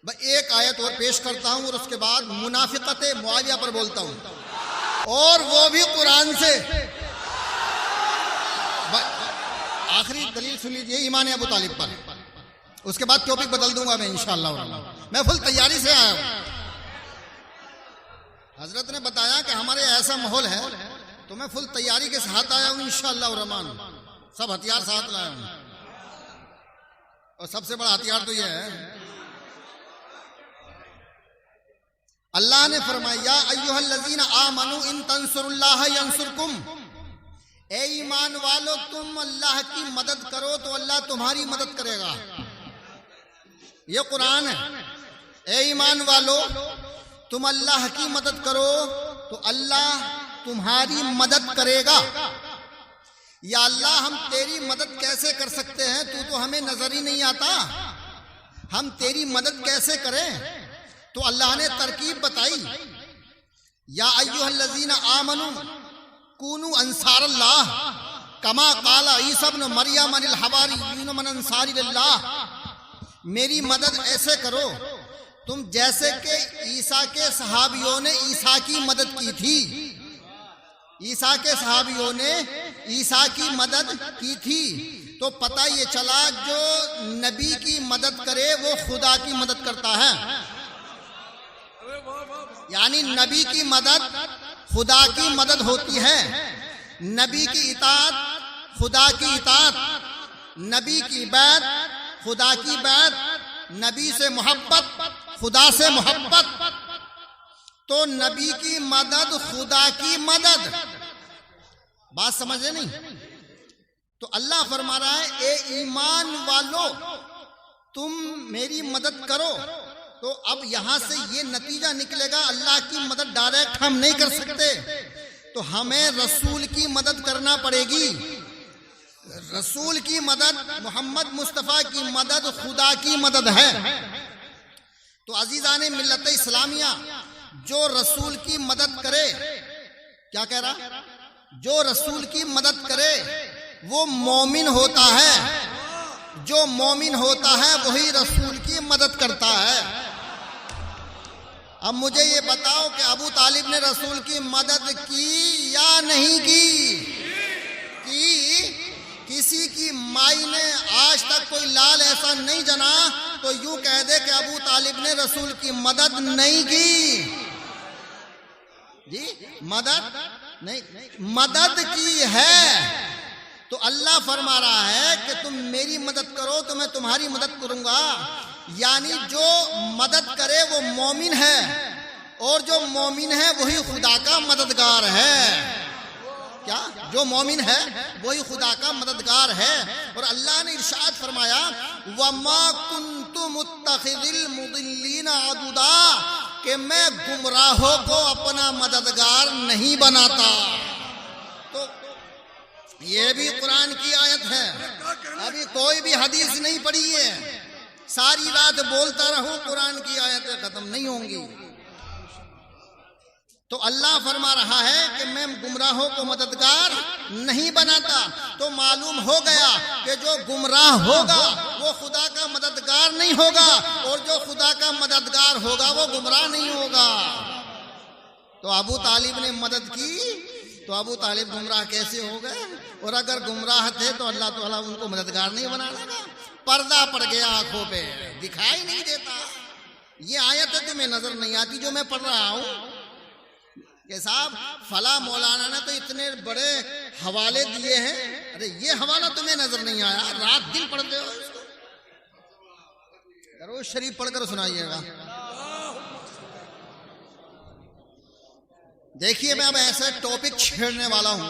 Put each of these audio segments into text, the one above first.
एक आयत और पेश करता हूं और उसके बाद मुनाफिकत मुआविया पर बोलता हूं, और वो भी कुरान से। आखिरी दलील सुन लीजिए ईमान अबू तालिब पर, उसके बाद टॉपिक बदल दूंगा मैं इंशाअल्लाह। मैं फुल तैयारी से आया हूं। हजरत ने बताया कि हमारे ऐसा माहौल है तो मैं फुल तैयारी के साथ आया हूं इंशाअल्लाह रहमान। सब हथियार साथ लाया हूं, और सबसे बड़ा हथियार तो यह है, अल्लाह ने फरमाया अय्युहल्लज़ीना आमनू इन तंसुरुल्लाह यंसुरकुम, ए ईमान वालो तुम अल्लाह की मदद करो तो अल्लाह तुम्हारी मदद करेगा। ये कुरान है। ए ईमान वालो तुम अल्लाह की मदद करो तो अल्लाह तुम्हारी मदद करेगा। या अल्लाह हम तेरी मदद कैसे कर सकते हैं, तू तो हमें नजर ही नहीं आता, हम तेरी मदद कैसे करें? तो अल्लाह ने तरकीब बताई, या अय्युहल्लज़ीना आमनू कूनू अंसारल्लाह कमा काला ईसा इब्न मरियम अनिल हवारिय्यून मन अंसारी लिल्लाह। मेरी मदद ऐसे करो तुम जैसे कि ईसा के सहाबियों ने ईसा की मदद की थी। ईसा के सहाबियों ने ईसा की मदद की थी। तो पता ये चला जो नबी की मदद करे वो खुदा की मदद करता है, यानी नबी की मदद खुदा की मदद होती है। नबी की इताअत खुदा की इताअत, नबी की बैत खुदा की बैत, नबी से मोहब्बत खुदा से मोहब्बत। तो नबी की मदद खुदा की मदद। बात समझे नहीं? तो अल्लाह फरमा रहा है ए ईमान वालो तुम मेरी मदद करो। तो अब यहां से ये नतीजा निकलेगा अल्लाह की मदद डायरेक्ट हम नहीं कर सकते, तो हमें रसूल की मदद करना पड़ेगी। रसूल की मदद, मोहम्मद मुस्तफ़ा की मदद खुदा की मदद है। तो अजीज़ाने मिल्लत इस्लामिया, जो रसूल की मदद करे, क्या कह रहा, जो रसूल की मदद करे वो मोमिन होता है। जो मोमिन होता है वही रसूल की मदद करता है। अब मुझे ये बताओ कि अबू तालिब ने रसूल की मदद की या नहीं की? किसी की माई ने आज तक कोई लाल ऐसा नहीं जना तो यूं कह दे कि अबू तालिब ने रसूल की मदद नहीं की। जी मदद नहीं, मदद की है। तो अल्लाह फरमा रहा है कि तुम मेरी मदद करो तो मैं तुम्हारी मदद करूंगा। यानी जो मदद करे वो मोमिन है, और जो मोमिन है वही खुदा का मददगार है। क्या? जो मोमिन है वही खुदा का मददगार है। और अल्लाह ने इरशाद फरमाया वमा कुन्तु मुत्तखिदिल मुदिल्लीना अदुदा, कि मैं गुमराहों को अपना मददगार नहीं बनाता। तो ये भी कुरान की आयत है। अभी कोई भी हदीस नहीं पढ़ी है, सारी रात बोलता रहूं कुरान की आयतें खत्म नहीं होंगी। तो अल्लाह फरमा रहा है कि मैं गुमराहों को मददगार नहीं बनाता। तो मालूम हो गया कि जो गुमराह होगा वो खुदा का मददगार नहीं होगा, और जो खुदा का मददगार होगा वो गुमराह नहीं होगा। तो अबू तालिब ने मदद की तो अबू तालिब गुमराह कैसे हो गए? और अगर गुमराह थे तो अल्लाह ताला उनको मददगार नहीं बना लगा। पर्दा पड़ गया आंखों पे, दिखाई नहीं देता। ये आयत तुम्हें नजर नहीं आती जो मैं पढ़ रहा हूं कि साहब फला मौलाना ने तो इतने बड़े हवाले दिए हैं, अरे ये हवाला तुम्हें नजर नहीं आया? रात दिन पढ़ते हो इसको। दरूद शरीफ पढ़कर सुनाइएगा। देखिए मैं अब ऐसे टॉपिक छेड़ने वाला हूं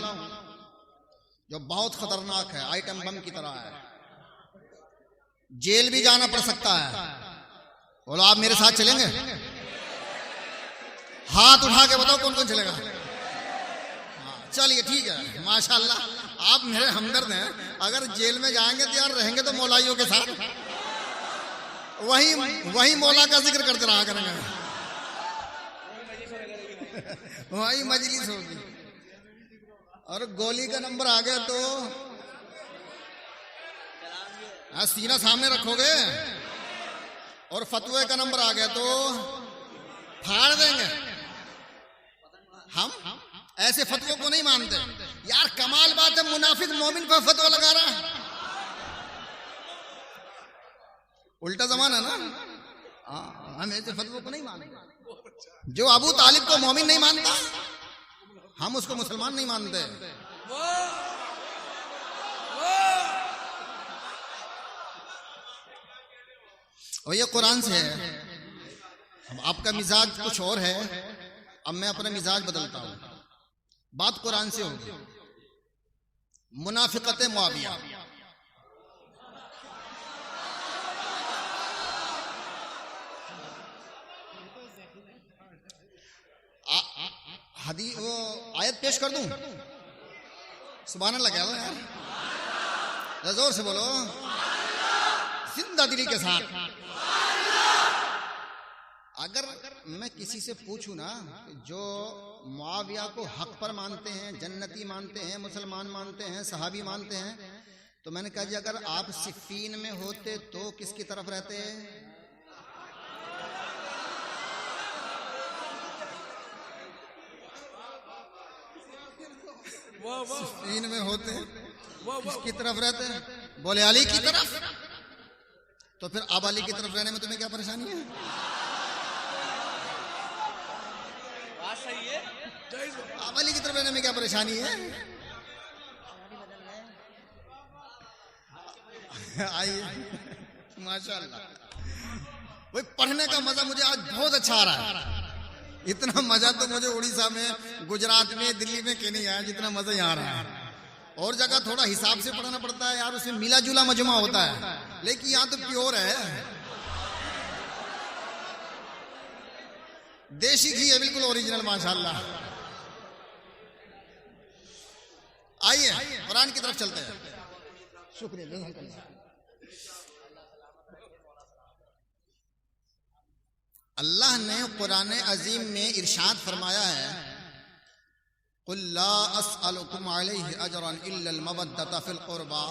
जो बहुत खतरनाक है, आइटम बम की तरह है। जेल भी जाना पड़ सकता है। बोलो आप मेरे साथ चलेंगे? हाथ उठा के बताओ कौन कौन चलेगा। चलिए ठीक है, माशाल्लाह आप मेरे हमदर्द हैं। अगर जेल में जाएंगे तो यार रहेंगे तो मौलाइयों के साथ, वही मौला का जिक्र करते रहा करेंगे, वही मजलिस होगी। और गोली का नंबर आ गया तो सीना सामने रखोगे और फतवे का नंबर आ गया तो फाड़ देंगे। हम ऐसे फतवों को नहीं मानते यार। कमाल बात है, मुनाफिक मोमिन पर फतवा लगा रहा है। उल्टा जमाना ना। हम ऐसे फतवों को नहीं मानते। जो अबू तालिब को मोमिन नहीं मानता, हम उसको मुसलमान नहीं मानते। और ये कुरान से है। अब आपका मिजाज कुछ और है, अब मैं अपना मिजाज बदलता हूं। बात कुरान से होगी। मुनाफिकत मुआविया, हदी वो आयत पेश कर दूं? सुभान अल्लाह कह लो यार, जोर से बोलो, जिंदा दिली के साथ। अगर मैं किसी से पूछूं ना, जो मुआविया को हक पर मानते हैं, जन्नती मानते हैं, मुसलमान मानते हैं, सहाबी मानते हैं, तो मैंने कहा जी अगर आप सिफ़ीन में होते तो किसकी तरफ रहते? सिफ़ीन में होते किसकी तरफ रहते? बोले अली की तरफ। तो फिर अब अली की तरफ रहने में तुम्हें क्या परेशानी है? अब अली की तरफ रहने में क्या परेशानी है? आइए, माशाअल्लाह। वही पढ़ने का मजा मुझे आज बहुत अच्छा आ रहा है। इतना मजा तो मुझे उड़ीसा में, गुजरात में, दिल्ली में कहीं नहीं आया जितना मजा यहाँ आ रहा है। और जगह थोड़ा हिसाब से पढ़ना पड़ता है यार, उसमें मिला जुला मजमा होता है, लेकिन यहाँ तो प्योर है, देशी घी है, बिल्कुल ओरिजिनल माशाअल्लाह। आइए कुरान की तरफ चलते हैं। शुक्रिया। अल्लाह ने कुरान अजीम में इरशाद फरमाया है, कुल ला अस्अलुकुम अलैहि अजरन इल्लल मवद्दत फिल कुर्बा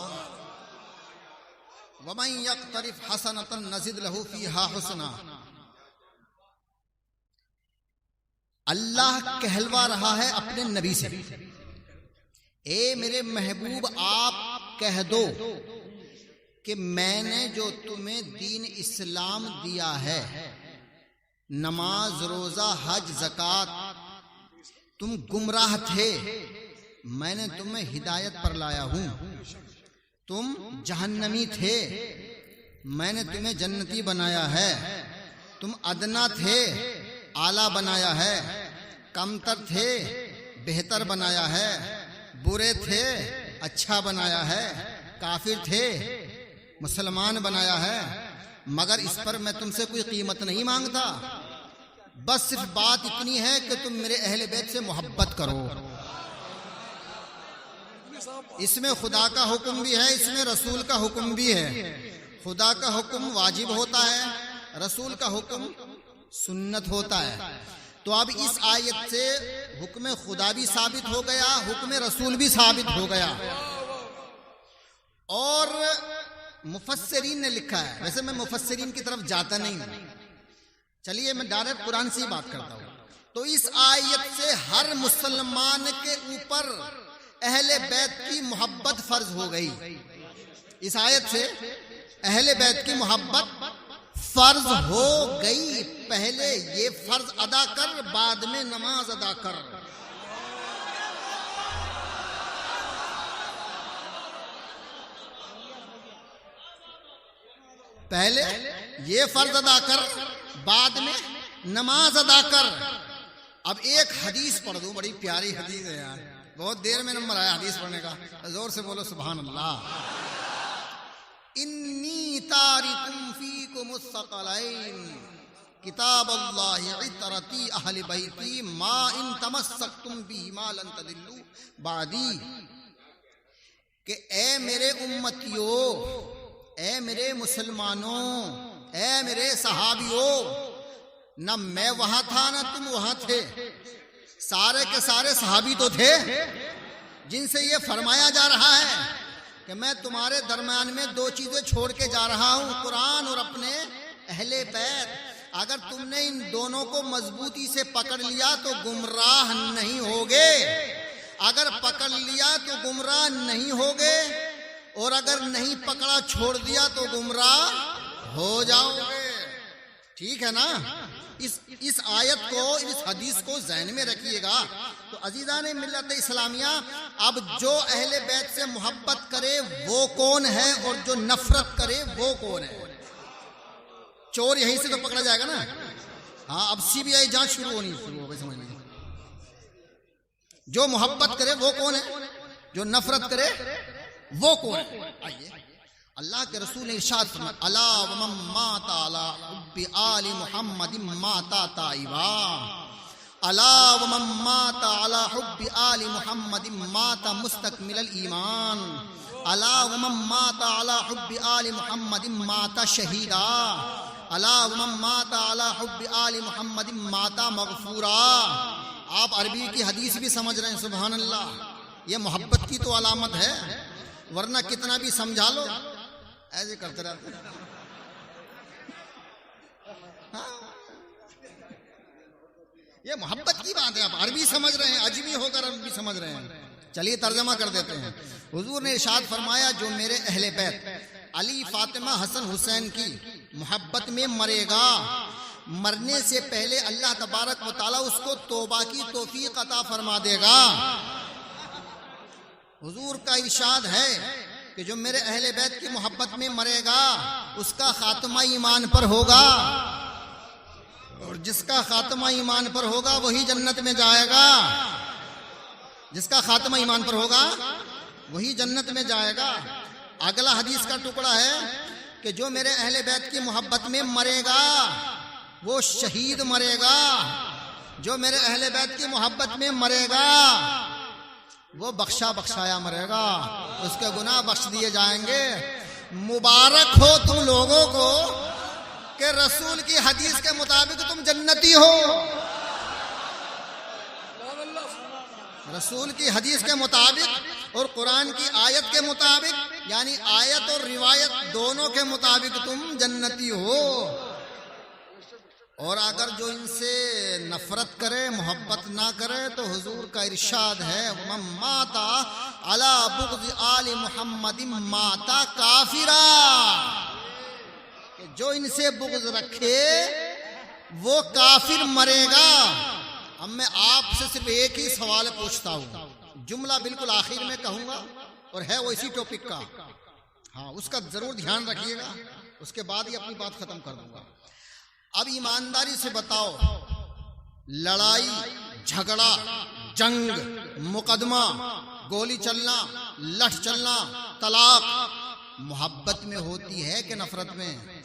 व मन यक्तरिफ हसनतन नज़िद लहू फीहा हुस्ना। अल्लाह कहलवा रहा है अपने नबी से, ए मेरे महबूब आप कह दो कि मैंने जो तुम्हें दीन इस्लाम दिया है, नमाज, रोजा, हज, ज़कात, तुम गुमराह थे, मैंने तुम्हें हिदायत पर लाया हूं। तुम जहन्नमी थे, मैंने तुम्हें जन्नती बनाया है। तुम अदना थे, आला बनाया है। कमतर थे, बेहतर बनाया है। बुरे थे, अच्छा बनाया है। काफिर थे, मुसलमान बनाया है। मगर इस पर मैं तुमसे कोई कीमत नहीं मांगता, बस सिर्फ बात इतनी है कि तुम मेरे अहले बैत से मोहब्बत करो। इसमें खुदा का हुक्म भी है, इसमें रसूल का हुक्म भी है। खुदा का हुक्म वाजिब होता है, रसूल का हुक्म सुन्नत होता है। तो अब इस आयत से हुक्म खुदा भी साबित हो गया, हुक्म रसूल भी साबित हो गया। और मुफस्सिरीन ने लिखा है, वैसे मैं मुफस्सिरीन की तरफ जाता नहीं हूं, चलिए मैं डायरेक्ट कुरान से ही बात करता हूं। तो इस आयत से हर मुसलमान के ऊपर अहले बैत की मोहब्बत फर्ज हो गई। इस आयत से अहले बैत की मोहब्बत फर्ज हो गई। पहले ये फर्ज अदा कर, बाद में नमाज अदा कर। पहले ये फर्ज अदा कर, बाद में नमाज अदा कर। अब एक हदीस पढ़ दूं, बड़ी प्यारी हदीस है यार, बहुत देर में नंबर आया हदीस पढ़ने का, जोर से बोलो सुभान अल्लाह। इन्नी तारिकुम फीकुमुस सकलैन किताब अल्लाह इतरती अहले बैती मा इन तमस्सकतुम बिही मा लन तदिल्लू बादी। कि ए मेरे उम्मतियों, ए मेरे मुसलमानों, ए मेरे सहाबियों, न मैं वहां था न तुम वहां थे, सारे के सारे सहाबी तो थे जिनसे ये फरमाया जा रहा है कि मैं तुम्हारे दरम्यान में दो चीजें छोड़ के जा रहा हूं, कुरान और अपने अहले बैत, अगर तुमने इन दोनों को मजबूती से पकड़ लिया तो गुमराह नहीं होगे, अगर पकड़ लिया तो गुमराह नहीं होगे, और अगर नहीं पकड़ा छोड़ दिया तो गुमराह हो जाओगे। ठीक है ना? इस आयत को, इस हदीस को ज़हन में रखिएगा। तो अजीज़ान मिल्लत इस्लामिया, अब जो अहले बैत से मोहब्बत करे वो कौन है और जो नफरत करे वो कौन है? चोर यहीं से तो पकड़ा जाएगा ना। हाँ, अब सीबीआई जांच शुरू हो गई, समझ लीजिए। जो मोहब्बत करे वो कौन है, जो नफरत करे वो कौन है? आइए, अल्लाह के रसूल ने इरशाद फरमाया, अला वमन माता अला हुब्बि आलि मुहम्मदिन माता ताइबा, अला वमन माता अला हुब्बि आलि मुहम्मदिन माता मुस्तकमिलल ईमान, अला वमन माता अला हुब्बि आलि मुहम्मदिन माता शहीदा, अला वमन माता अला हुब्बि आलि मुहम्मदिन माता मगफूरा। आप अरबी की हदीस भी समझ रहे हैं, सुभान अल्लाह। ये मोहब्बत की तो अलामत है, वरना कितना भी समझा लो ऐसे करते रहते। हाँ, ये मोहब्बत की बात है। आप अरबी समझ रहे हैं, अजमी होकर अरबी समझ रहे हैं। चलिए तर्जमा कर देते हैं। हुजूर ने इरशाद फरमाया, जो मेरे अहले बैत अली, फातिमा, हसन, हुसैन की मोहब्बत में मरेगा, मरने से पहले अल्लाह तबारक व तआला उसको तौबा की तौफीक अता फरमा देगा। हुजूर का इरशाद है कि जो मेरे अहले बैत की मोहब्बत में मरेगा उसका खात्मा ईमान पर होगा, और जिसका खात्मा ईमान पर होगा वही जन्नत में जाएगा। जिसका खात्मा ईमान पर होगा वही जन्नत में जाएगा। अगला हदीस का टुकड़ा है कि जो मेरे अहले बैत की मोहब्बत में मरेगा वो शहीद मरेगा। जो मेरे अहले बैत की मोहब्बत में मरेगा वो बख्शा बख्शाया मरेगा, उसके गुनाह बख्श दिए जाएंगे। मुबारक हो तुम लोगों को कि रसूल की हदीस के मुताबिक तुम जन्नती हो। रसूल की हदीस के मुताबिक और कुरान की आयत के मुताबिक, यानी आयत और रिवायत दोनों के मुताबिक तुम जन्नती हो। और अगर जो इनसे नफरत करे, मोहब्बत ना करे, तो हुजूर का इरशाद है, मन माता अला बुग़्ज़ आलि मुहम्मदिन माता काफिरा, कि जो इनसे बुग़्ज़ रखे वो काफिर मरेगा। अब मैं आपसे सिर्फ एक ही सवाल पूछता हूँ, जुमला बिल्कुल आखिर में कहूंगा और है वो इसी टॉपिक का। हाँ, उसका जरूर ध्यान रखिएगा, उसके बाद ही अपनी बात खत्म कर दूंगा। अब ईमानदारी से बताओ, लड़ाई, झगड़ा, जंग, मुकदमा, गोली चलना, लठ चलना, तलाक मोहब्बत में होती है कि नफरत में?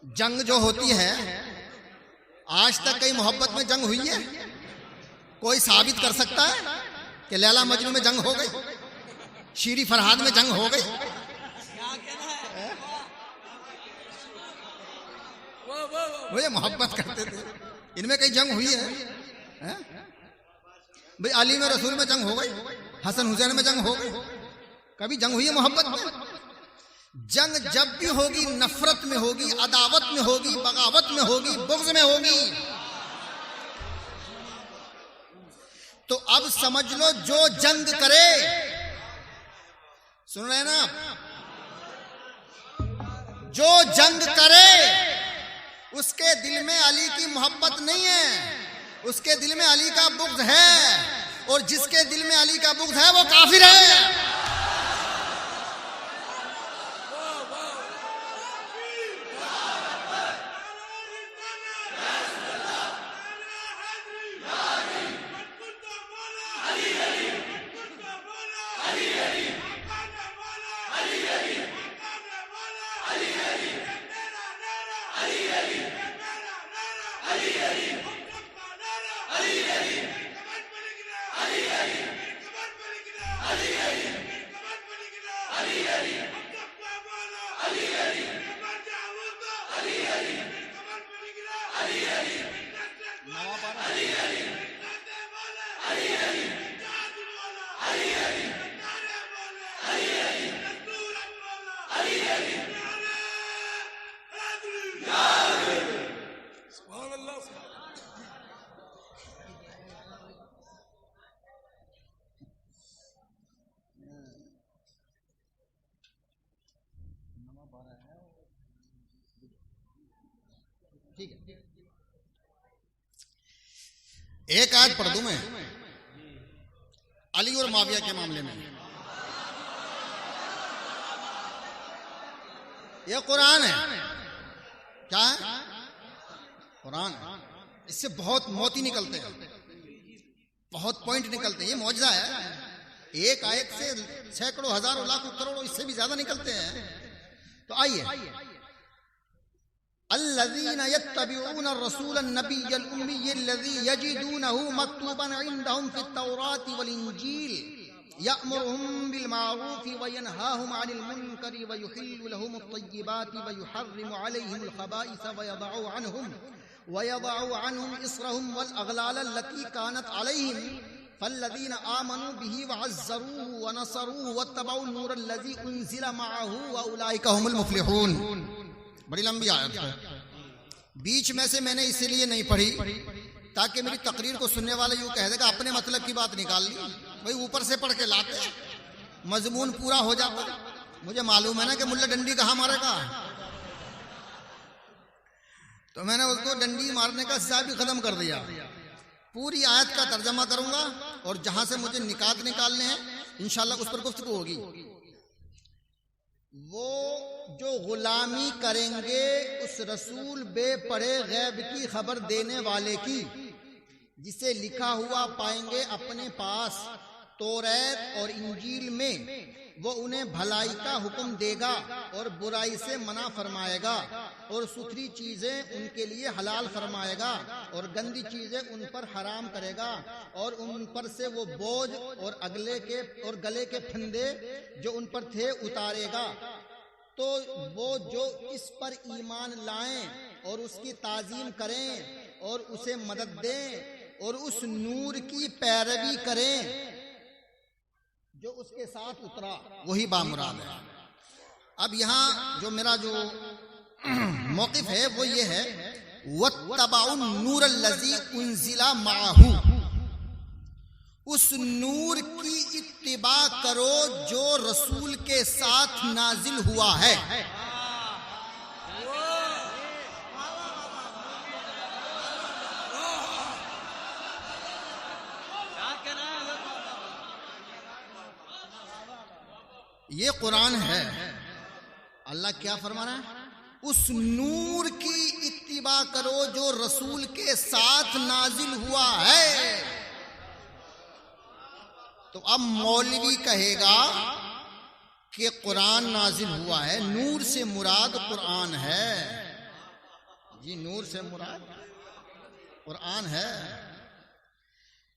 जंग जो होती है, आज तक कई मोहब्बत में जंग हुई है? कोई साबित कर सकता है कि लैला मजनू में जंग हो गई, शीरी फरहाद में जंग हो गई? वो ये मोहब्बत करते थे, इनमें कहीं जंग हुई है? भाई अली में, रसूल में जंग हो गई, हसन हुसैन में जंग हो गई, कभी जंग हुई है मोहब्बत में? जंग जब भी होगी नफरत में होगी, अदावत में होगी, बगावत में होगी, बुग़्ज़ में होगी। तो अब समझ लो, जो जंग करे, सुन रहे हैं ना, जो जंग करे उसके दिल में अली की मोहब्बत नहीं है, उसके दिल में अली का बुग़्ज़ है, और जिसके दिल में अली का बुग़्ज़ है वो काफिर है। Ali एक आयत पढ़ दूं मैं अली और माविया के मामले में। यह कुरान है। क्या है? कुरान है। इससे बहुत मोती निकलते हैं, बहुत पॉइंट निकलते हैं। ये मौजज़ा है। एक आयत से सैकड़ों, हजारों, लाखों, करोड़ों, इससे भी ज्यादा निकलते हैं। तो आइए, अल्लज़ीना यत्तबिऊना रसूलन नबिय्यल उम्मिय्यल्लज़ी यजिदूनहु मक्तूबन इंदहुम फित्तौराति वल इंजील यअमुरुहुम बिल मारूफि व यनहाहुम अनिल मुनकरि व युहिल्लु लहुमुत तय्यिबाति व युहर्रिमु अलैहिमुल खबाइस व यदअु अन्हुम इस्रहुम वल अगलाल अल्लती कानत अलैहिम फल्लज़ीना आमनू बिही व अज़्ज़रूहु व नसरूहु वत्तबऊ नूरल्लज़ी उन्ज़िला मअहू व उलाइका हुमुल मुफ़्लिहून। बड़ी लंबी आयत है। बीच में से मैंने इसलिए नहीं पढ़ी ताकि मेरी तकरीर को सुनने वाले यूं कह देगा अपने मतलब की बात निकाल ली। भाई ऊपर से पढ़ के लाते, मजमून पूरा हो जाता। मुझे मालूम है ना कि मुल्ला डंडी कहाँ मारेगा, तो मैंने उसको डंडी मारने का हिसाब ही खत्म कर दिया। पूरी आयत का तर्जमा करूंगा और जहां से मुझे निकात निकालने हैं इंशाल्लाह उस पर गुफ्तगू होगी। वो जो गुलामी करेंगे उस रसूल बेपड़े गैब की खबर देने वाले की, जिसे लिखा हुआ पाएंगे अपने पास तौरात और इंजील में, वो उन्हें भलाई का हुक्म देगा और बुराई से मना फरमाएगा और सुथरी चीजें उनके लिए हलाल फरमाएगा और गंदी चीजें उन पर हराम करेगा और उन पर से वो बोझ और गले के फंदे जो उन पर थे उतारेगा। तो वो जो इस पर ईमान लाएं और उसकी ताजीम करें और उसे मदद दें और उस नूर की पैरवी करें जो उसके साथ उतरा, वही बामुराद है। अब यहाँ जो मेरा जो मौक़िफ़ है वो ये है, वत्तबऊ नूरल्लज़ी उन्ज़िला मअहू, उस नूर की इत्तिबा करो जो रसूल के साथ नाजिल हुआ है। ये कुरान है। अल्लाह क्या फरमा रहा है? उस नूर की इत्तिबा करो जो रसूल के साथ नाजिल हुआ है। तो अब मौलवी कहेगा कि कुरान नाजिल हुआ है, नूर से मुराद कुरान है। जी, नूर से मुराद कुरान है।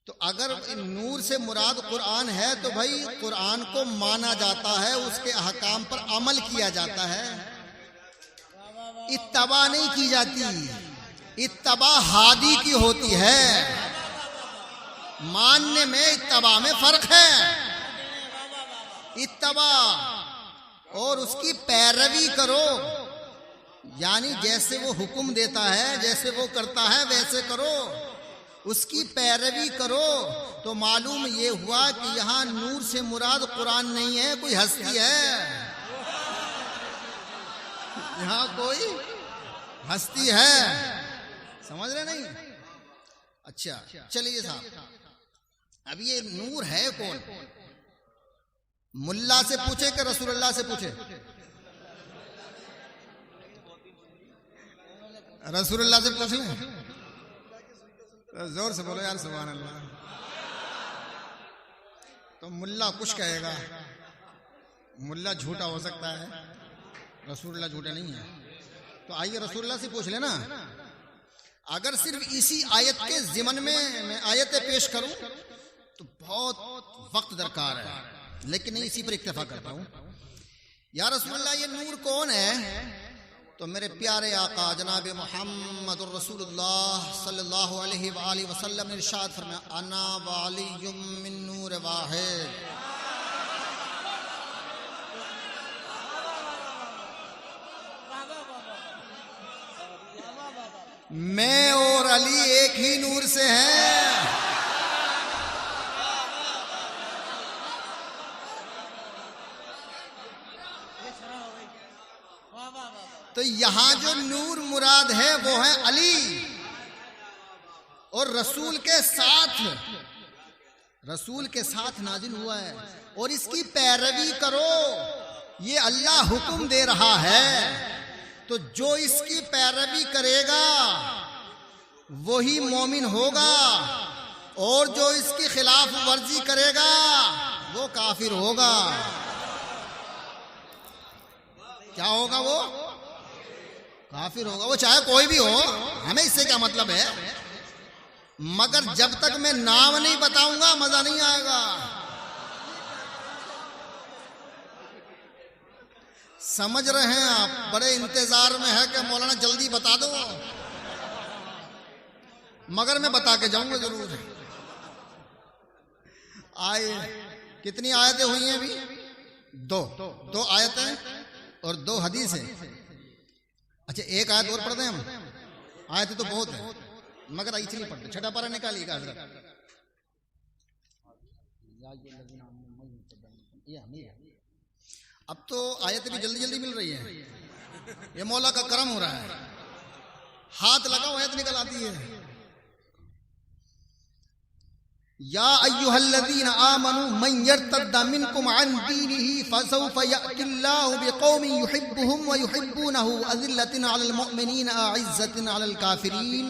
तो अगर नूर से मुराद कुरान है तो भाई कुरान को माना जाता है, उसके अहकाम पर अमल किया जाता है, इत्तबा नहीं की जाती। इत्तबा हादी की होती है, मानने में इत्तबा में फर्क है। इत्तबा और उसकी पैरवी करो, यानी जैसे वो हुक्म देता है, जैसे वो करता है वैसे करो, उसकी पैरवी करो। तो मालूम ये हुआ कि यहाँ नूर से मुराद कुरान नहीं है, कोई हस्ती है। यहाँ कोई हस्ती है, समझ रहे नहीं? अच्छा चलिए साहब, अब ये नूर है कौन? मुल्ला से पूछे कि रसूलुल्लाह से पूछे? रसूलुल्लाह से पूछ लें? जोर से बोलो यार, सुभान अल्लाह। तो मुल्ला कुछ कहेगा, मुल्ला झूठा हो सकता है, रसूलुल्लाह झूठा नहीं है। तो आइए रसूलुल्लाह से पूछ लेना। अगर सिर्फ इसी आयत के ज़िमन में मैं आयतें पेश करूं तो बहुत वक्त दरकार है, लेकिन नहीं, इसी पर इक्तफा करता हूं। या रसूलुल्लाह ये नूर कौन है? तो मेरे प्यारे आका जनाब मुहम्मदुर रसूलुल्लाह सल्लल्लाहु अलैहि वसल्लम ने इरशाद फरमाया, अना वालियुम मिन नूर वाहिद। मैं और अली एक ही नूर से हैं। तो यहां जो नूर मुराद है वो है अली, और रसूल के साथ नाजिल हुआ है, और इसकी पैरवी करो, ये अल्लाह हुक्म दे रहा है। तो जो इसकी पैरवी करेगा वही मोमिन होगा, और जो इसकी खिलाफ वर्जी करेगा वो काफिर होगा। क्या होगा? वो काफिर होगा। वो चाहे कोई भी हो, हमें इससे क्या मतलब है, मगर जब तक मैं नाम नहीं बताऊंगा मजा नहीं आएगा। समझ रहे हैं आप? बड़े इंतजार में है कि मौलाना जल्दी बता दो, मगर मैं बता के जाऊंगा जरूर। आए कितनी आयतें हुई हैं अभी? दो आयतें और 2 हदीस है। अच्छा, एक आयत और पढ़ते हैं हम। आयतें तो बहुत है मगर आई नहीं पढ़ते। छठा पारा निकालिएगा हजरत। अब तो आयतें भी जल्दी जल्दी मिल रही हैं, ये मौला का करम हो रहा है। हाथ लगाओ, आयत निकल आती है। या अय्युहल्लज़ीना आमनू मन यर्तद्द मिनकुम अन दीनिही फसौफ यअतिल्लाहु बिक़ौमिन युहिब्बुहुम व युहिब्बूनहु अज़िल्लतिन अलल मुमिनीन अइज़्ज़तिन अलल काफ़िरीन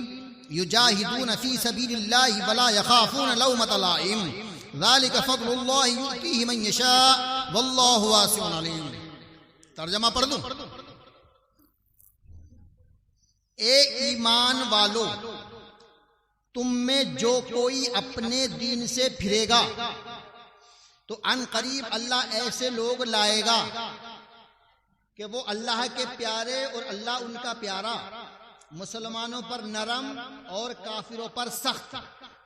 युजाहिदून फी सबीलिल्लाहि वला यखाफून लौमत लाइम ज़ालिका फ़ज़लुल्लाहि युअतीहि मन यशा वल्लाहु वासिउन अलीम। तर्जुमा पढ़ दूं? ए ईमान वालो, तुम में जो कोई अपने दीन से फिरेगा तो अन करीब अल्लाह ऐसे लोग लाएगा कि वो अल्लाह के प्यारे और अल्लाह उनका प्यारा, मुसलमानों पर नरम और काफिरों पर सख्त,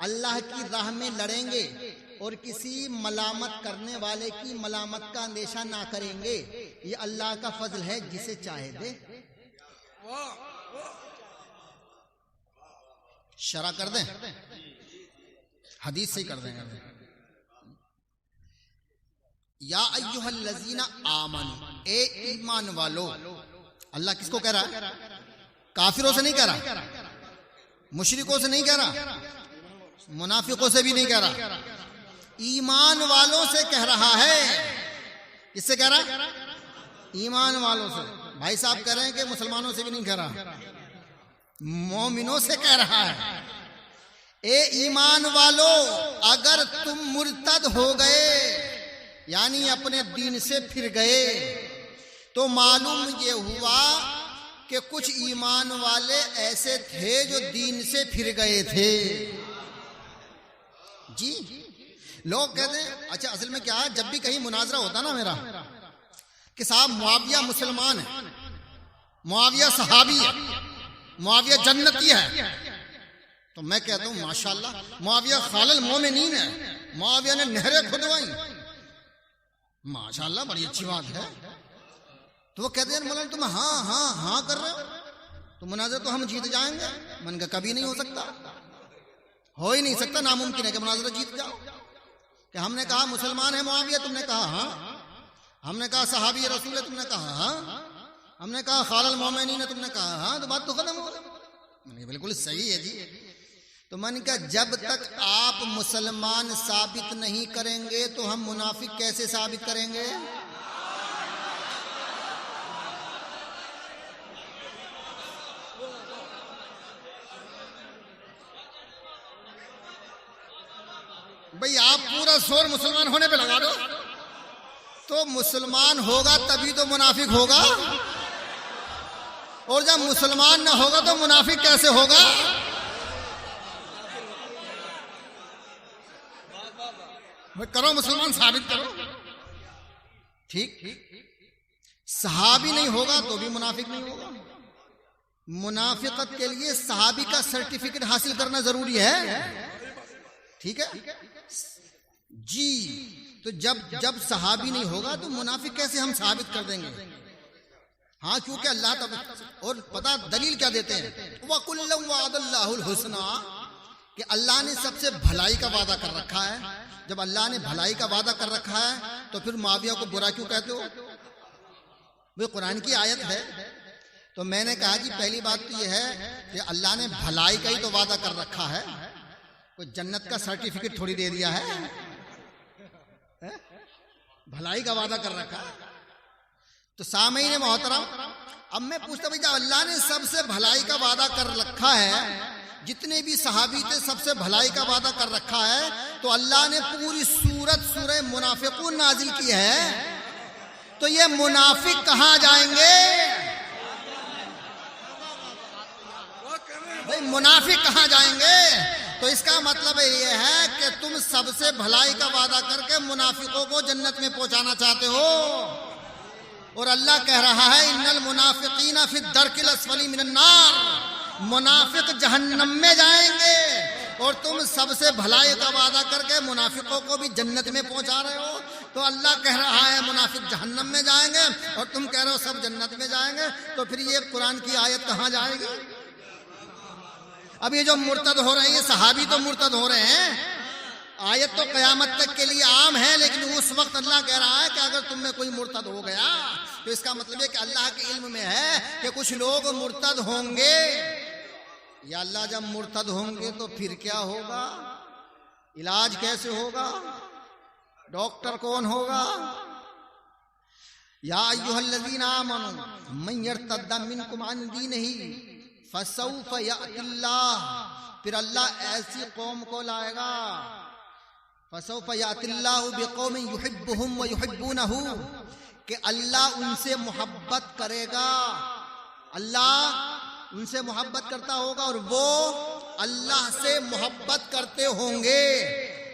अल्लाह की राह में लड़ेंगे और किसी मलामत करने वाले की मलामत का अंदेशा ना करेंगे। ये अल्लाह का फजल है, जिसे चाहे दे। शरा कर दें, हदीस से ही कर देंगे। या अय्युहल्लज़ीना आमनू, ए ईमान वालो। अल्लाह किसको कह रहा है? काफिरों से नहीं कह रहा, मुशरिकों से नहीं कह रहा, मुनाफिकों से भी नहीं कह रहा, ईमान वालों से कह रहा है। किससे कह रहा है? ईमान वालों से। भाई साहब कह रहे हैं कि मुसलमानों से भी नहीं कह रहा, मोमिनों से कह रहा है। ए ईमान वालो, अगर तुम मुर्तद हो गए यानी अपने दीन से फिर गए तो मालूम ये हुआ कि कुछ ईमान वाले ऐसे थे जो दीन से फिर गए थे। जी, लोग कहते हैं अच्छा असल में क्या है, जब भी कहीं मुनाजरा होता ना मेरा कि साहब मुआविया मुसलमान है, मुआविया सहाबी है, मुआविया जन्नती है, तो मैं कहता हूं माशाल्लाह मुआविया खालिल मोमिनीन है, मुआविया ने नहरें खुदवाई, माशाल्लाह बड़ी अच्छी बात है। तो वो कहते हैं मौलाना तुम हाँ हाँ हाँ कर रहे हो तो मुनाजरा तो हम जीत जाएंगे। मैंने कहा कभी नहीं हो सकता, हो ही नहीं सकता, नामुमकिन है कि मुनाजरा जीत जाओ। कि हमने कहा मुसलमान है मुआविया, तुमने कहा हाँ, हमने कहा सहाबी रसूल है, तुमने कहा हाँ, हमने कहा खालिल मोमिनीन है, तुमने कहा हाँ, तो बात तो खत्म हो गई। बिल्कुल सही है जी। तो मैंने कहा जब तक आप मुसलमान साबित नहीं करेंगे तो हम मुनाफिक कैसे साबित करेंगे? भाई आप पूरा जोर मुसलमान होने पे लगा दो, तो मुसलमान होगा तभी तो मुनाफिक होगा, और जब मुसलमान ना होगा तो मुनाफिक कैसे होगा? करो मुसलमान साबित करो। ठीक, सहाबी नहीं होगा तो भी मुनाफिक नहीं होगा। मुनाफिकत के लिए सहाबी का सर्टिफिकेट हासिल करना जरूरी है। ठीक है जी। तो जब सहाबी नहीं होगा तो मुनाफिक कैसे हम साबित कर देंगे? हाँ, क्योंकि अल्लाह तब और पता दलील क्या देते हैं, वकुल्लम वअदल्लाहुल हुस्ना, कि अल्लाह ने सबसे भलाई का वादा कर रखा है। जब अल्लाह ने भलाई का वादा कर रखा है तो फिर मुआविया को बुरा क्यों कहते हो? वो कुरान की आयत है। तो मैंने कहा जी पहली बात तो यह है कि अल्लाह ने भलाई का ही तो वादा कर रखा है, कोई जन्नत का सर्टिफिकेट थोड़ी दे दिया है, भलाई का वादा कर रखा। तो सामईन मोहतरम, अब मैं पूछता भाई जब अल्लाह ने सबसे भलाई का वादा कर रखा है, जितने भी सहाबी थे सबसे भलाई का वादा कर रखा है, तो अल्लाह ने पूरी सूरत सूरह मुनाफिकून नाजिल की है। तो ये मुनाफिक कहां जाएंगे भाई, मुनाफिक कहां जाएंगे? तो इसका मतलब ये है कि तुम सबसे भलाई का वादा करके मुनाफिकों को जन्नत में पहुंचाना चाहते हो। और अल्लाह कह रहा है इन्नल मुनाफिकीना फी दरकिल अस्फली मिनन नार, मुनाफिक जहन्नम में जाएंगे और तुम सबसे भलाई का वादा करके मुनाफिकों को भी जन्नत में पहुंचा रहे हो। तो अल्लाह कह रहा है मुनाफिक जहन्नम में जाएंगे और तुम कह रहे हो सब जन्नत में जाएंगे। तो फिर ये कुरान की आयत कहां जाएगी? अब ये जो मुर्तद हो रहे हैं, ये सहाबी तो मुर्तद हो रहे हैं, आयत तो कयामत तक के लिए आम है, लेकिन उस वक्त अल्लाह कह रहा है कि अगर तुम में कोई मुर्तद हो गया तो इसका मतलब है कि अल्लाह के इल्म में है कि कुछ लोग मुर्तद होंगे। या अल्लाह जब मुर्तद होंगे तो फिर क्या होगा? इलाज कैसे होगा? डॉक्टर कौन होगा? या अय्युहल्लज़ीना आमनू मन यर्तद्द मिनकुम अन दीनिही फसौफ यातिल्लाह, फिर अल्लाह ऐसी कौम को लाएगा, फसौफ यातिल्लाहु बिकौमिन युहिब्बुहुम व युहिब्बूनहु, कि अल्लाह उनसे मोहब्बत करेगा, अल्लाह उनसे मोहब्बत करता होगा और वो अल्लाह से मोहब्बत करते होंगे।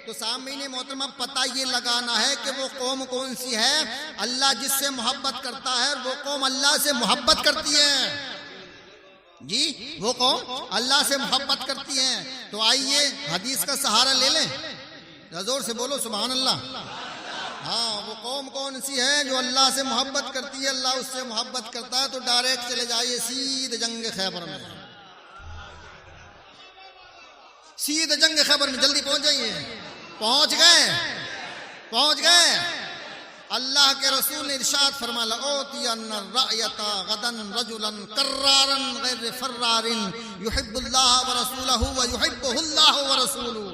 तो सामने मोहतरमा पता ये लगाना है कि वो कौम कौन सी है। अल्लाह जिससे मोहब्बत करता है वो कौम अल्लाह से मोहब्बत करती है जी, वो कौम अल्लाह से मोहब्बत करती है। तो आइए हदीस का सहारा ले लें, जोर से बोलो सुभान अल्लाह। हाँ, वो कौम कौन सी है जो अल्लाह से मोहब्बत करती है, अल्लाह उससे मोहब्बत करता है। तो डायरेक्ट चले जाइए सीधे जंग खैबर में, सीधे जंग खैबर में जल्दी पहुंच जाइए। पहुंच गए। अल्लाह के रसूल ने इरशाद फरमाया ओतियन्ना रायता गदन रजुलन कर्रारन गैर फर्रारिन युहिब्बुल्लाह व रसूलहु व युहिब्बुहुल्लाह व रसूलुहु,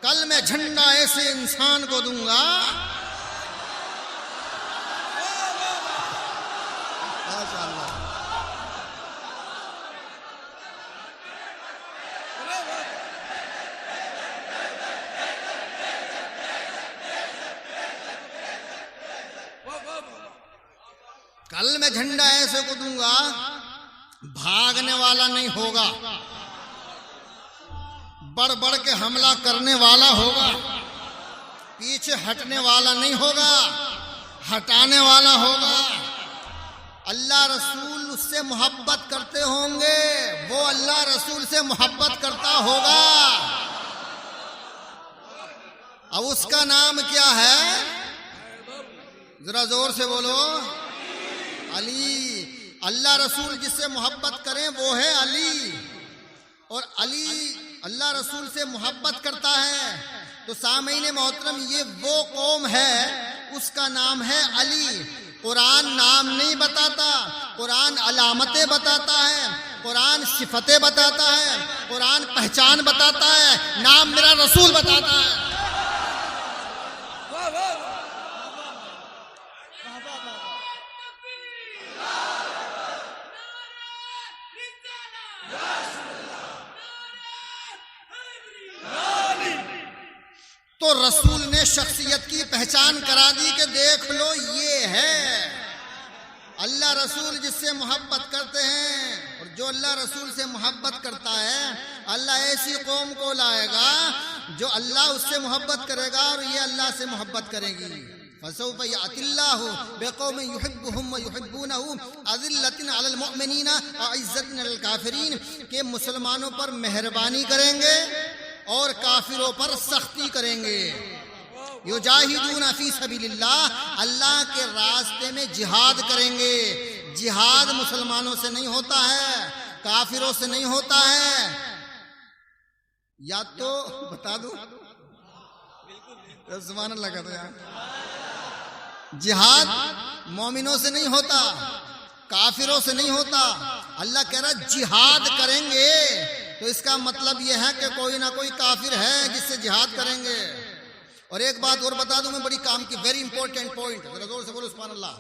कल मैं झंडा ऐसे इंसान को दूंगा, माशाअल्लाह, कल मैं झंडा ऐसे को दूंगा, भागने वाला नहीं होगा, बढ़ बढ़ के हमला करने वाला होगा, पीछे हटने वाला नहीं होगा, हटाने वाला होगा। अल्लाह रसूल उससे मोहब्बत करते होंगे, वो अल्लाह रसूल से मोहब्बत करता होगा। अब उसका नाम क्या है? जरा जोर से बोलो, अली। अल्लाह रसूल जिससे मोहब्बत करें वो है अली, और अली अल्लाह रसूल से मोहब्बत करता है। तो सामईन मोहतरम, ये वो कौम है उसका नाम है अली। कुरान नाम नहीं बताता, कुरान अलामतें बताता है, कुरान सिफतें बताता है, कुरान पहचान बताता है, नाम मेरा रसूल बताता है। तो रसूल ने शख्सियत की पहचान करा दी कि देख लो ये है अल्लाह रसूल जिससे मोहब्बत करते हैं। और जो अल्लाह रसूल से मोहब्बत करता है, अल्लाह ऐसी कौम को लाएगा जो अल्लाह उससे मोहब्बत करेगा और ये अल्लाह से मोहब्बत करेगी। फसौफ यातिल्लाहु बिकौमिन युहिब्बुहुम व युहिब्बूनहु अज़िल्लतिन अलल मुमिनीना अइज़्ज़तिन अलल काफिरीन, के मुसलमानों पर मेहरबानी करेंगे और काफिरों पर सख्ती करेंगे। युजाहिदूना फी सबीलिल्लाह, अल्लाह के रास्ते में जिहाद करेंगे। जिहाद मुसलमानों से नहीं होता है, काफिरों से नहीं होता है। या तो बता दूं, सुभान अल्लाह कहते हैं, जिहाद मोमिनों से नहीं होता, काफिरों से नहीं होता। अल्लाह कह रहा जिहाद करेंगे तो इसका मतलब यह है कि कोई ना कोई काफिर है जिससे जिहाद करेंगे। और एक बात और बता दूं मैं, बड़ी काम की, वेरी इंपॉर्टेंट पॉइंट, जरा जोर से बोलो सुभान अल्लाह।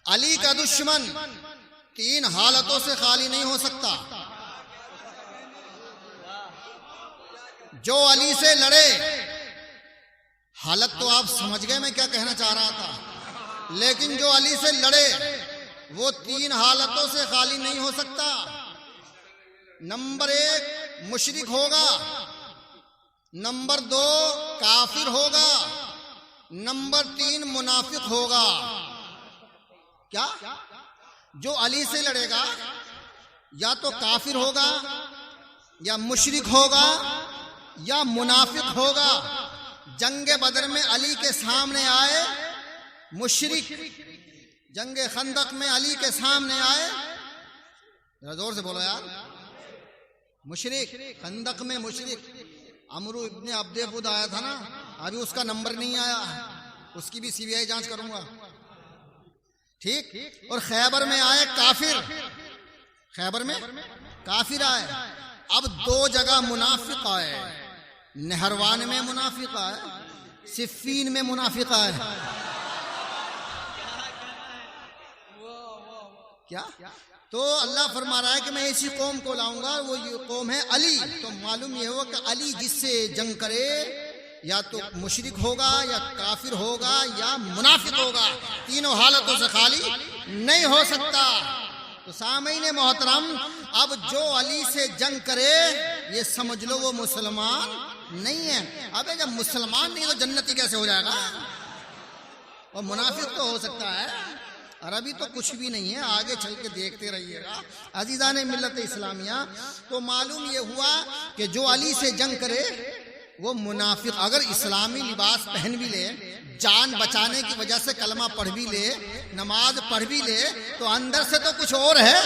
अली का दुश्मन 3 हालतों से खाली नहीं हो सकता। जो अली से लड़े, हालत तो आप समझ गए मैं क्या कहना चाह रहा था, लेकिन जो अली से लड़े वो 3 हालतों से खाली नहीं हो सकता। नंबर 1 मुशरिक होगा, नंबर 2 काफिर होगा, नंबर 3 मुनाफिक होगा। क्या? जो अली से लड़ेगा या तो काफिर होगा या मुशरिक होगा या मुनाफिक होगा। जंगे बदर में अली के सामने आए मुशरिक, जंगे खंदक में अली के सामने आए, जरा जोर से बोलो यार, मुशरिक। खंदक में मुशरिक, अमरू इब्ने अब्देबुद आया था ना, अभी उसका नंबर नहीं आया, उसकी भी सीबीआई जांच करूंगा, ठीक। और खैबर में आए काफिर, खैबर में काफिर आए। अब 2 जगह मुनाफिक आए, नहरवान में मुनाफिक आए, सिफ़ीन में मुनाफिक आए। क्या? तो अल्लाह फरमा रहा है कि मैं ऐसी कौम को लाऊंगा, वो ये कौम है अली। तो मालूम ये हुआ कि अली जिससे जंग करे या तो मुशरिक होगा या काफिर होगा या मुनाफिक होगा, तीनों हालतों से खाली नहीं हो सकता। तो सामईन मोहतरम, अब जो अली से जंग करे ये समझ लो वो मुसलमान नहीं है। अबे जब मुसलमान नहीं तो जन्नती कैसे हो जाएगा? और मुनाफिक तो हो सकता है, और अभी तो कुछ भी नहीं है, आगे चल के देखते रहिएगा अजीज़ान मिल्लत इस्लामिया। तो मालूम ये हुआ कि जो अली से जंग करे वो मुनाफिक, अगर इस्लामी लिबास पहन भी ले, जान बचाने की वजह से कलमा पढ़ भी ले, नमाज पढ़ भी ले, तो अंदर से तो कुछ और है।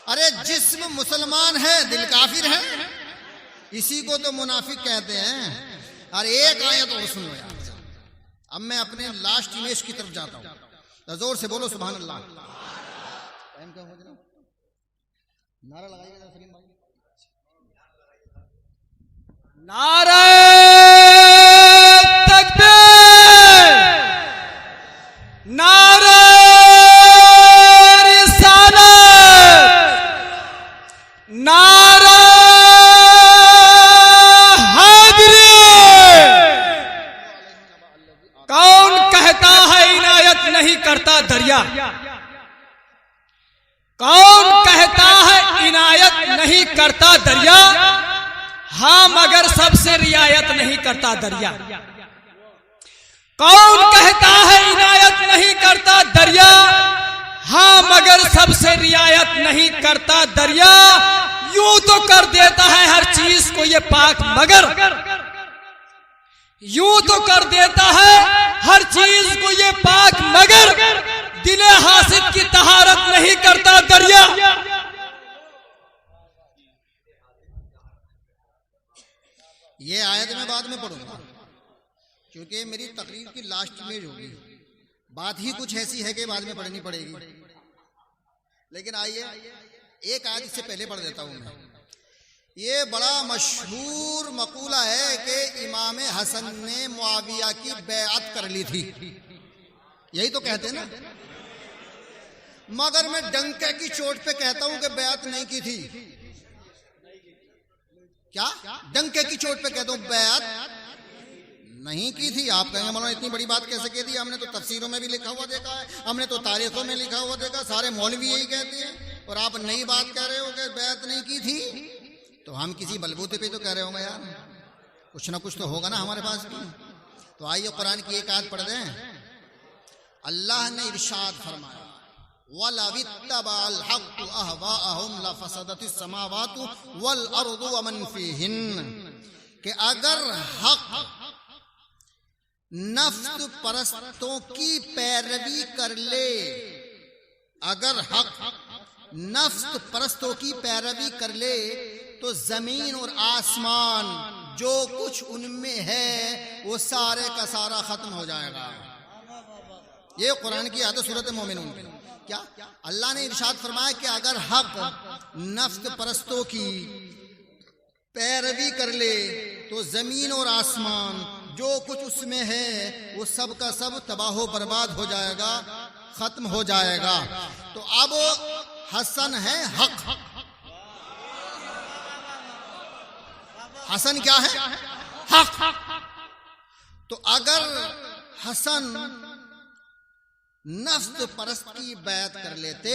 अरे जिस्म मुसलमान है, दिल काफिर है, इसी को तो मुनाफिक कहते हैं। और एक आयत और सुनो यार, अब मैं अपने लास्ट इमेज की तरफ जाता हूं, जोर से बोलो सुभान अल्लाह। टाइम क्या हो गया? नारा लगाइएगा सलीम भाई। नारे तकबीर, नारे रिसालत, नारे हैदरी। कौन कहता है इनायत नहीं करता दरिया? कौन कहता है इनायत नहीं करता दरिया? हाँ मगर सबसे रियायत नहीं करता दरिया। कौन कहता है इनायत नहीं करता दरिया? हाँ मगर सबसे रियायत नहीं करता दरिया। यूं तो कर देता है हर चीज को ये पाक मगर, यूं तो कर देता है हर चीज को ये पाक मगर, दिले हासिद की तहारत नहीं करता दरिया। ये आयत मैं बाद में पढ़ूंगा क्योंकि मेरी तकरीर की लास्ट में होगी, बात ही कुछ ऐसी है कि बाद में पढ़नी पड़ेगी। लेकिन आइए एक आयत इससे पहले पढ़ देता हूं मैं। ये बड़ा मशहूर मकूला है कि इमाम हसन ने मुआविया की बैअत कर ली थी, यही तो कहते हैं ना। मगर मैं डंके की चोट पे कहता हूं कि बैअत नहीं की थी। क्या? डंके की चोट पे कहता हूं बैअत नहीं की थी। आप कहेंगे मौलाना इतनी बड़ी बात कैसे कह दी? हमने तो तफसीरों में भी लिखा हुआ देखा है, हमने तो तारीखों में लिखा हुआ देखा, सारे मौलवी यही कहते हैं, और आप नई बात कह रहे हो कि बैअत नहीं की थी। तो हम किसी बलबूते पे तो कह रहे होंगे यार, कुछ ना कुछ तो होगा ना हमारे पास भी। तो आइए कुरान की एक आयत पढ़ दें। अल्लाह ने इरशाद फरमाया, वलवित्तबअल हक़्क़ु अहवाअहुम लफसदतिस समावातु वल अर्दु वमन फीहिन, कि अगर हक नफ्स परस्तों की पैरवी कर ले, अगर हक नफ्स परस्तों की पैरवी कर ले तो जमीन और आसमान जो कुछ उनमें है वो सारे का सारा खत्म हो जाएगा। ये कुरान की आयत सूरत मोमिनून की। क्या? अल्लाह ने इरशाद फरमाया कि अगर हक नफ्स परस्तों की पैरवी कर ले तो जमीन और आसमान जो कुछ उसमें है वो सब का सब तबाह बर्बाद हो जाएगा, खत्म हो जाएगा। तो अब हसन है हक। हसन क्या है? हक। तो अगर हसन नफ्स परस्त की बैत कर लेते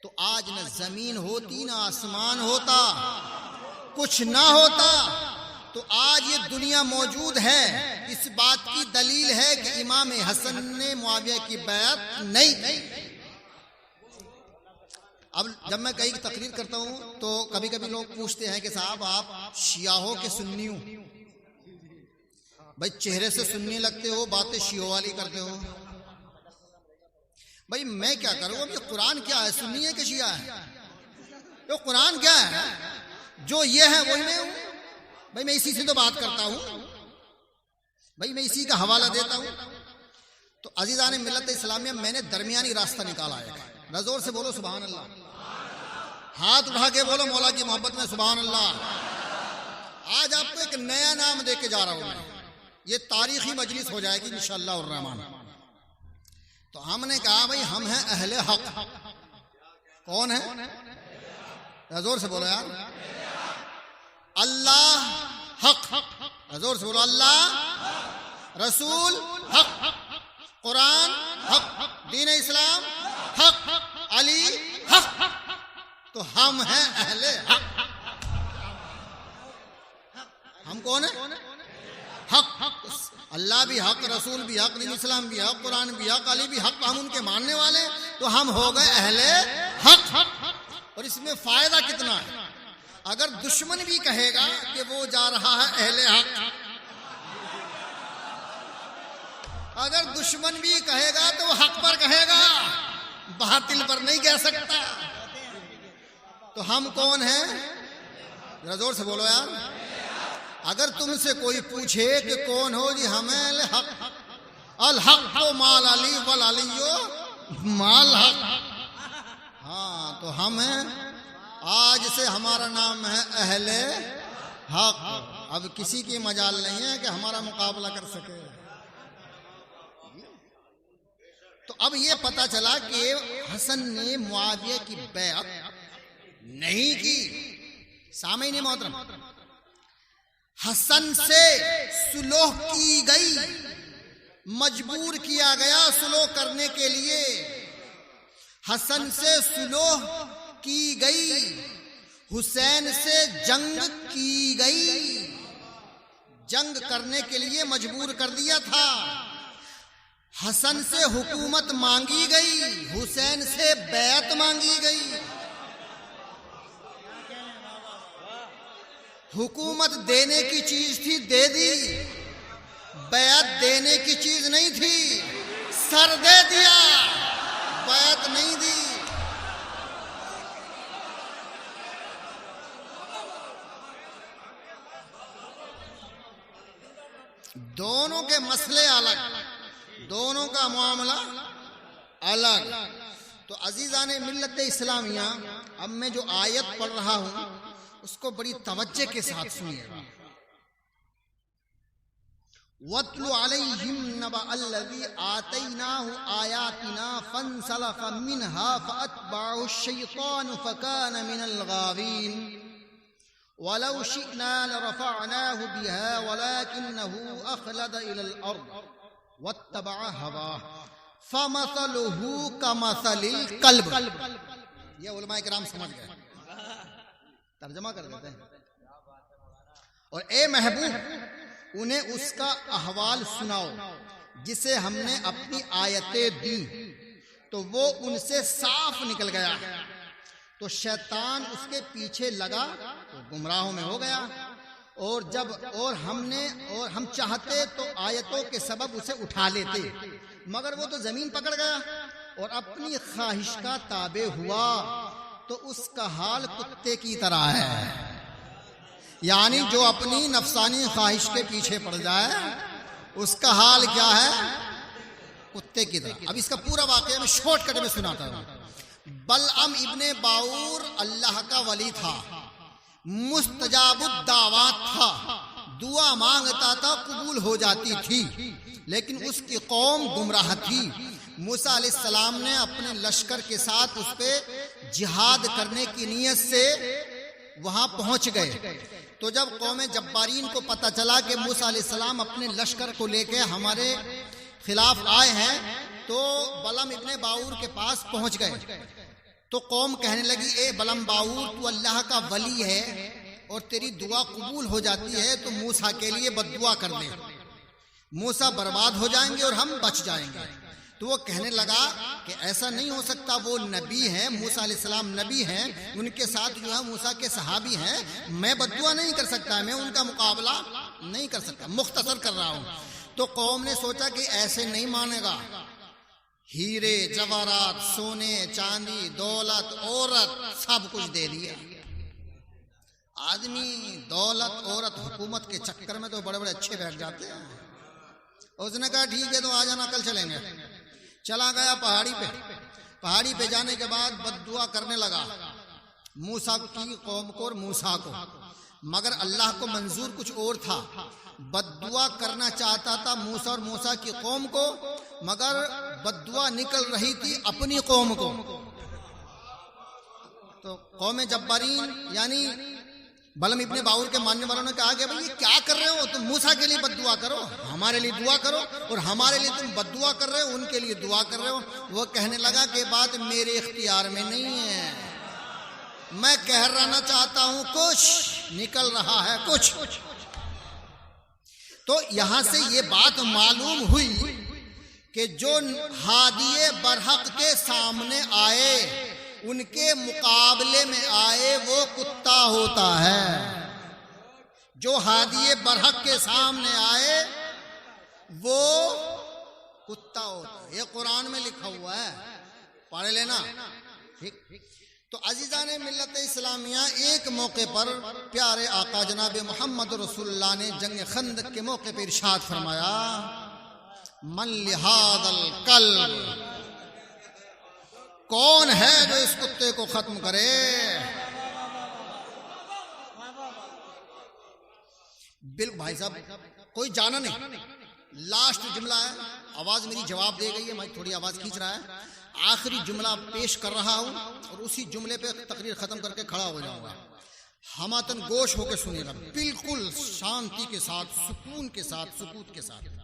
तो आज न जमीन होती न आसमान होता, कुछ ना होता। तो आज ये दुनिया मौजूद है। इस बात की दलील है कि इमाम हसन ने मुआविया की बैत नहीं की। अब जब मैं कहीं तकरीर करता हूं तो कभी कभी लोग पूछते हैं कि साहब आप शिया हो कि सुन्नी हो? भाई चेहरे से सुन्नी लगते हो, बातें शियों वाली करते हो। भाई मैं क्या करूं? अब ये कुरान क्या है, सुन्नी है कि शिया है? तो कुरान क्या है? जो ये है वही मैं हूं। भाई मैं इसी से तो बात करता हूं, भाई मैं इसी का हवाला देता हूं। तो अजीज़ान मिल्लत इस्लामिया, मैंने दरमियानी रास्ता निकाला है। जोर से बोलो सुभान अल्लाह, हाथ उठा के बोलो मौला की मोहब्बत में सुभान अल्लाह। आज आपको एक नया नाम दे के जा रहा हूं मैं। ये तारीखी मजलिस हो जाएगी इंशाअल्लाह उर रहमान। तो हमने कहा भाई हम हैं अहले हक। कौन है? जोर से बोलो यार। अल्लाह हक। जोर से बोलो अल्लाह, रसूल हक, कुरान हक, दीन इस्लाम हक, अली हक। तो हम हैं अहले हक। हम कौन है? हक। अल्लाह भी हक, रसूल भी हक, दीन इस्लाम भी हक, कुरान भी हक, अली भी हक। हम उनके मानने वाले, तो हम हो गए अहले हक। और इसमें फायदा कितना है? अगर दुश्मन भी कहेगा कि वो जा रहा है अहले हक, अगर दुश्मन भी कहेगा तो वो हक पर कहेगा, बातिल पर नहीं कह सकता। तो हम कौन हैं? जरा जोर से बोलो यार। अगर तुमसे कोई पूछे कि कौन हो, जी हमें हक। अल हक तो माल अली वल अलियो माल हक। हाँ, तो हम हैं। आज से हमारा नाम है अहले हक। अब किसी की मजाल नहीं है कि हमारा मुकाबला कर सके। तो अब ये पता चला कि हसन ने मुआविया की बैत नहीं की। सामईन मोहतरम, हसन से सुलह की गई, मजबूर किया गया सुलह करने के लिए। हसन से सुलह की गई, हुसैन से जंग की गई। जंग करने के लिए मजबूर कर दिया था। हसन से हुकूमत मांगी गई, हुसैन से बैत मांगी गई। हुकूमत देने की चीज थी, दे दी। बैत देने की चीज नहीं थी, सर दे दिया, बैत नहीं दी। दोनों के मसले अलग, दोनों का मामला अलग। तो अजीज़ाने मिल्लत इस्लामिया, अब मैं जो आयत पढ़ रहा हूं उसको बड़ी तवज्जो के साथ सुनिएगा। वत्लु अलैहिम नबा अल्लज़ी आतैनाहु आयातिना फंसलख मिनहा फअतबअहु शैतानु फकान मिनल गावीन वलौ शिअना लरफअनाहु बिहा वलाकिन्नहु अखलद इलल अर्द वत्तबअ हवाह फमसलुहु कमसलिल कल्ब। ये उलमाए किराम समझ गए, तर्जमा कर देते हैं। और ए महबूब, उन्हें उसका अहवाल सुनाओ जिसे हमने अपनी आयतें दी तो वो उनसे साफ निकल गया, तो शैतान उसके पीछे लगा तो गुमराहों में हो गया। और हम चाहते तो आयतों के सबब उसे उठा लेते, मगर वो तो जमीन पकड़ गया और अपनी ख्वाहिश का ताबे हुआ, तो उसका हाल कुत्ते की तरह है। यानी जो अपनी नफसानी ख्वाहिश के पीछे पड़ जाए उसका हाल क्या है? कुत्ते की तरह। अब इसका पूरा वाकया मैं शॉर्टकट में सुनाता हूं। बलअम इब्ने बाऊर अल्लाह का वली था, मुस्तजाबुद दावात था, दुआ मांगता था कबूल हो जाती थी, लेकिन उसकी कौम गुमराह थी। मूसा अलैहिस्सलाम ने अपने लश्कर के साथ उस पे जिहाद करने की नीयत से वहां पहुंच गए। तो जब कौम जब्बारीन को पता चला कि मूसा अलैहिस्सलाम अपने लश्कर को लेके हमारे खिलाफ आए हैं, तो बलम इब्ने बाऊर के पास पहुंच गए। तो कौम कहने लगी, ए बलम बाऊर, तू अल्लाह का वली है और तेरी दुआ कबूल हो जाती है, तो मूसा के लिए बद्दुआ कर दे, मूसा बर्बाद हो जाएंगे और हम बच जाएंगे। तो वो कहने लगा कि ऐसा नहीं हो सकता, वो नबी हैं, मूसा अलैहिस्सलाम नबी हैं, उनके साथ जो है मूसा के सहाबी हैं, मैं बद्दुआ नहीं कर सकता, मैं उनका मुकाबला नहीं कर सकता, मुख्तसर कर रहा हूं। तो कौम ने सोचा कि ऐसे नहीं मानेगा, हीरे जवाहरात, सोने चांदी, दौलत, औरत, सब कुछ दे दिया। आदमी दौलत, औरत, हुकूमत के चक्कर में तो बड़े बड़े अच्छे बैठ जाते हैं। उसने कहा ठीक है, तो आ जाना, कल चलेंगे। चला गया पहाड़ी पे। पहाड़ी पे जाने के बाद बद्दुआ करने लगा मूसा की कौम को और मूसा को, मगर अल्लाह को मंजूर कुछ और था। बद्दुआ करना चाहता था मूसा और मूसा की कौम को, मगर बद्दुआ निकल रही थी अपनी कौम को। तो कौम जब्बारीन यानी बलम इब्ने बाऊर के मानने वालों ने कहा कि भाई ये क्या कर रहे हो, तुम मूसा के लिए बद्दुआ करो, हमारे लिए दुआ करो, और हमारे लिए तुम बद्दुआ कर रहे हो, उनके लिए दुआ कर रहे हो। वो कहने लगा कि बात मेरे इख्तियार में नहीं है, मैं कह रहना चाहता हूं कुछ, निकल रहा है कुछ। तो यहां से ये बात मालूम हुई कि जो हादिये बरहक के सामने आए, उनके मुकाबले में आए, वो कुत्ता होता है। जो हादिये बरहक के सामने आए वो कुत्ता होता है। ये कुरान में लिखा हुआ है, पढ़ लेना। ठीक। तो अजीजान मिल्लत इस्लामिया, एक मौके पर प्यारे आका जनाब मोहम्मद रसूलुल्लाह ने जंग खंदक के मौके पर इरशाद फरमाया, मन लिहादल कल्ब, कौन है जो इस कुत्ते को खत्म करे। बिल्कुल भाई साहब, कोई जाना नहीं, लास्ट जुमला है, आवाज मेरी जवाब दे गई है, मैं थोड़ी आवाज खींच रहा है, आखिरी जुमला पेश कर रहा हूं और उसी जुमले पे तकरीर खत्म करके खड़ा हो जाऊंगा। हमातन गोश होकर सुनिएगा, बिल्कुल शांति के साथ, सुकून के साथ, सुकूत के साथ।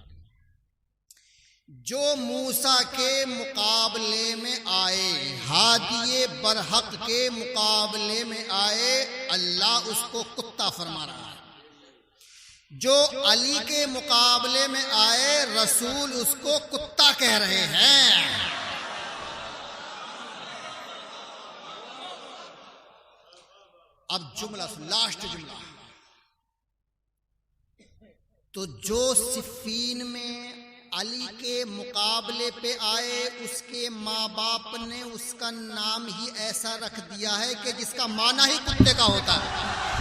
जो मूसा के मुकाबले में आए, हादिये बरहक के मुकाबले में आए, अल्लाह उसको कुत्ता फरमा रहा है। जो अली के मुकाबले में आए, रसूल उसको कुत्ता कह रहे हैं। अब जुमला, लास्ट जुमला। तो जो सिफ़ीन में अली के मुकाबले पे आए, उसके माँ बाप ने उसका नाम ही ऐसा रख दिया है कि जिसका माना ही कुत्ते का होता है।